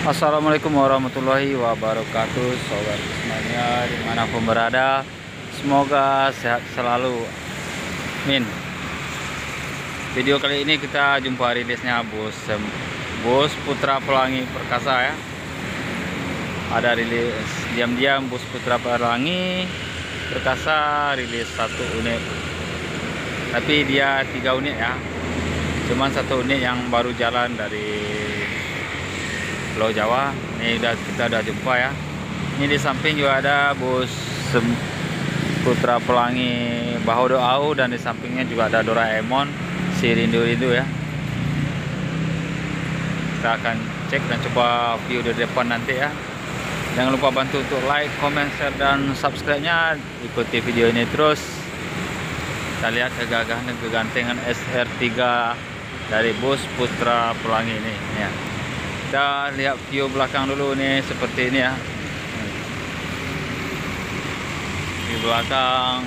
Assalamualaikum warahmatullahi wabarakatuh, sobat semuanya dimanapun berada, semoga sehat selalu, min. Video kali ini kita jumpa rilisnya bus Putra Pelangi Perkasa ya. Ada rilis diam-diam bus Putra Pelangi Perkasa rilis 1 unit, tapi dia 3 unit ya, cuman 1 unit yang baru jalan dari Pulau Jawa. Ini kita udah jumpa ya. Ini di samping juga ada bus Putra Pelangi Bahodo Au, dan di sampingnya juga ada Doraemon si rindu-rindu ya. Kita akan cek dan coba view di depan nanti ya. Jangan lupa bantu untuk like, comment, share, dan subscribe-nya. Ikuti video ini terus. Kita lihat kegagahan dan kegantengan SR3 dari bus Putra Pelangi ini ya. Kita lihat view belakang dulu nih, seperti ini ya. Di belakang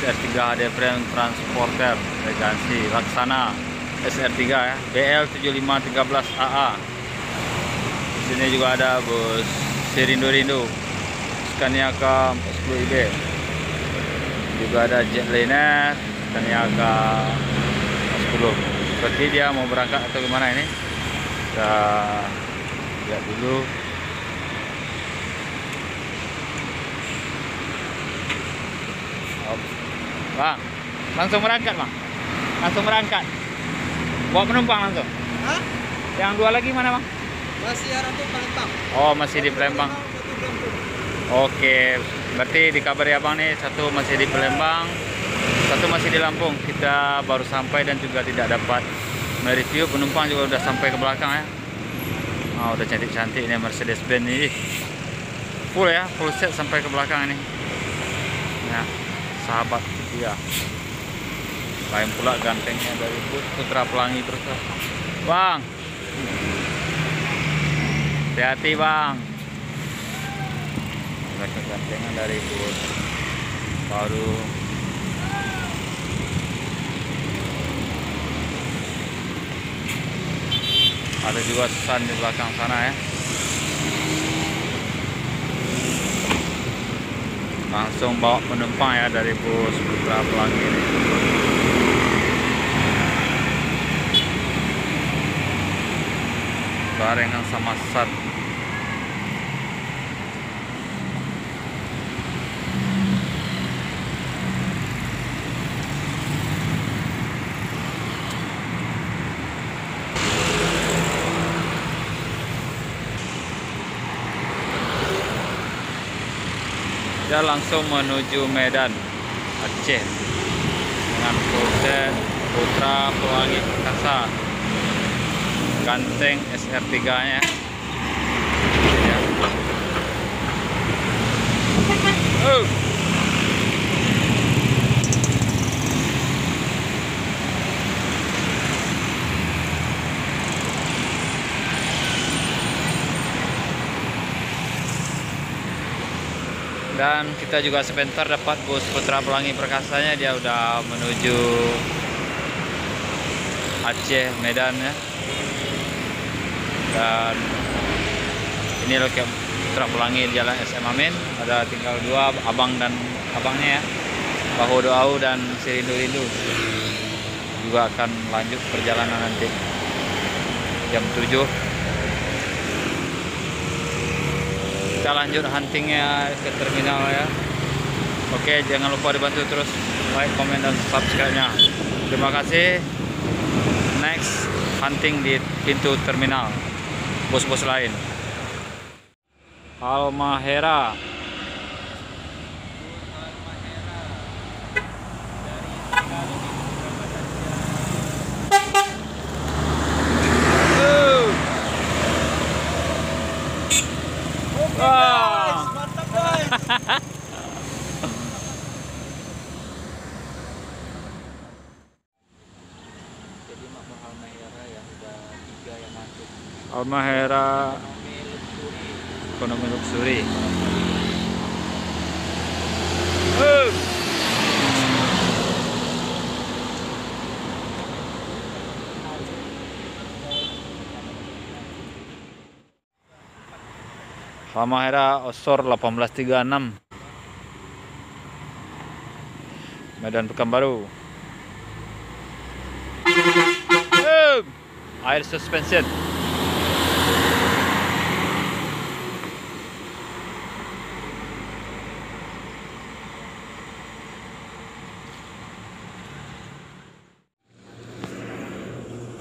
SR3 HD Brand Transporter Elegansi Laksana SR3 ya, BL7513AA. Di sini juga ada bus Rindu Scania K40IB. Juga ada Jetliner Scania K10. Seperti dia mau berangkat atau gimana ini? Kita lihat dulu. Bang, langsung berangkat bang, langsung berangkat. Bawa penumpang langsung. Hah? Yang 2 lagi mana bang? Masih arah tuh Palembang. Oh, masih di Palembang. Oke, berarti dikabari abang nih, 1 masih di Palembang, 1 masih di Lampung. Kita baru sampai dan juga tidak dapat mereview. Penumpang juga udah sampai ke belakang ya. Oh, udah cantik-cantik ini Mercedes Benz ini. Full ya, full set sampai ke belakang ini. Nah, sahabat dia. Lain pula gantengnya dari bus Putra Pelangi Perkasa. Bang, hati-hati bang. Gantengan dari bus baru. Ada juga Sun di belakang sana ya. Langsung bawa penumpang ya dari bus Putra Pelangi ini. Barengan sama Sun. Dia langsung menuju Medan, Aceh dengan full set Putra Pelangi Perkasa, ganteng SR3 nya ya. Dan kita juga sebentar dapat bus Putra Pelangi Perkasanya, dia udah menuju Aceh Medan ya. Dan ini loket Putra Pelangi Jalan SM Amin. Ada tinggal 2 abang dan abangnya ya, Bahodo Au dan si rindu-rindu. Juga akan lanjut perjalanan nanti jam 7. Kita lanjut huntingnya ke terminal ya. Oke, jangan lupa dibantu terus like, comment, dan subscribe-nya. Terima kasih. Next hunting di pintu terminal bus-bus lain. Halmahera. Guys, mantap guys. Jadi makmur Halmahera ya, udah 3 yang masuk. Halmahera ekonomi luxury. Halmahera Osor 1836, Medan Pekanbaru. Air suspension.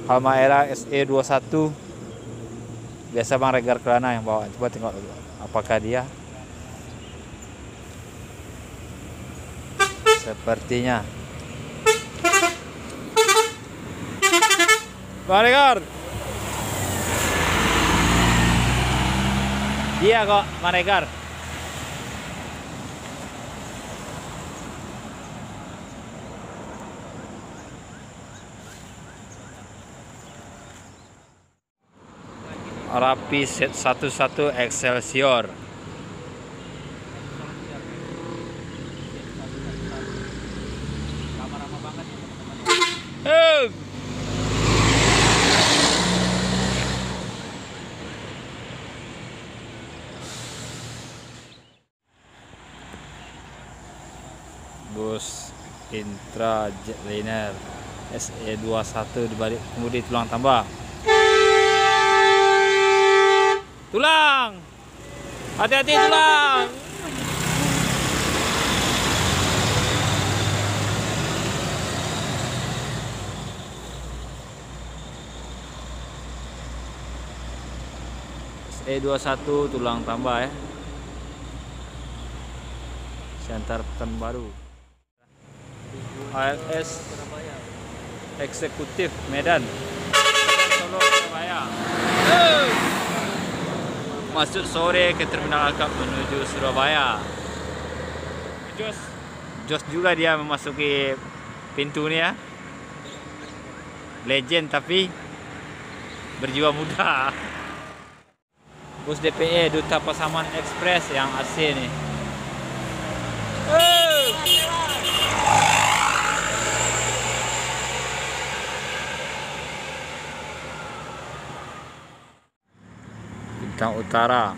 Halmahera SE21. Biasa Bang Regar Kelana yang bawa. Coba tengok dulu apakah dia. Sepertinya. Bang Regar. Dia kok Bang Regar. Rapi set 11 Excelsior. Lama-lama banget ya teman-teman. Bus Intra Jetliner SE21 dibalik kemudi tulang tambah. Tulang! Hati-hati tulang! SE21 tulang tambah ya. Siantar Pekanbaru. ALS Eksekutif Medan Solo Surabaya. Masuk sore ke Terminal Akap menuju Surabaya. Jos juga dia memasuki pintu ini ya. Legend tapi berjiwa muda. Bus DPE Duta Pasaman Express yang AC nih. Bintang Utara